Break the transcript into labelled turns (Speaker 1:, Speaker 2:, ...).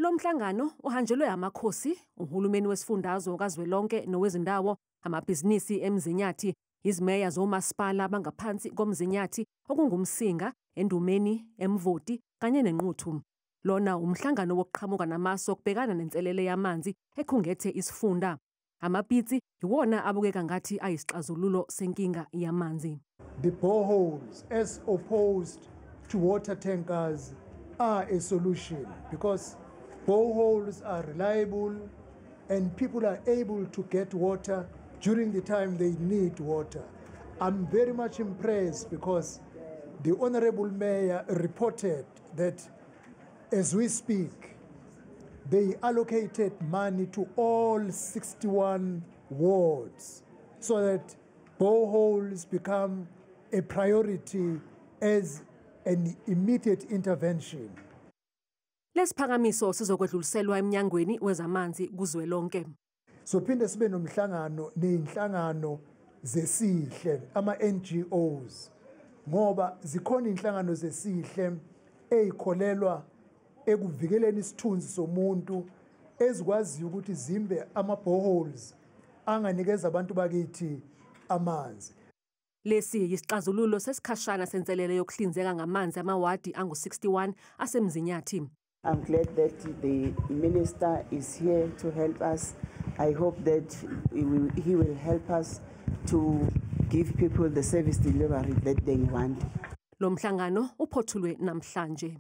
Speaker 1: Lo mhlangano uhanjelwe amakhosi, uhulumeni wesifundazwe kazwelonke nowezindawo, amabhizinisi eMzinyathi, izimeya zomasipala bangaphansi komzinyathi okungumsinga, Endumeni, eMvoti kanye neNquthu. Lona umhlangano wokuqhamuka namasu okubhekana nenselele yamanzi ekhungethe isifunda. Amapitsi iwona abukeka ngathi ayisixazululo senkinga yamanzi.
Speaker 2: The boreholes, as opposed to water tankers, are a solution because boreholes are reliable and people are able to get water during the time they need water. I'm very much impressed because the Honorable Mayor reported that as we speak, they allocated money to all 61 wards so that boreholes become a priority as an immediate intervention.
Speaker 1: Lesiphakamiso sizokwedluliselwa emnyangweni wezamanzi kuzwelonke.
Speaker 2: So phinde sibe nomhlangano neinhlangano zesihle ama-NGOs ngoba zikhona inhlangano zesihle ezikholelwa ekuvikeleni isithunzi somuntu ezikwazi ukuthi zimbe ama-boreholes anganikeza abantu bakithi amanzi.
Speaker 1: Lesi yisixazululo sesikhashana senselele yokuhlinzeka ngamanzi amawadi angu-61 aseMzinyathi.
Speaker 3: I'm glad that the minister is here to help us. I hope that he will help us to give people the service delivery that they want.
Speaker 1: Lo mhlangano uphothulwe namhlanje.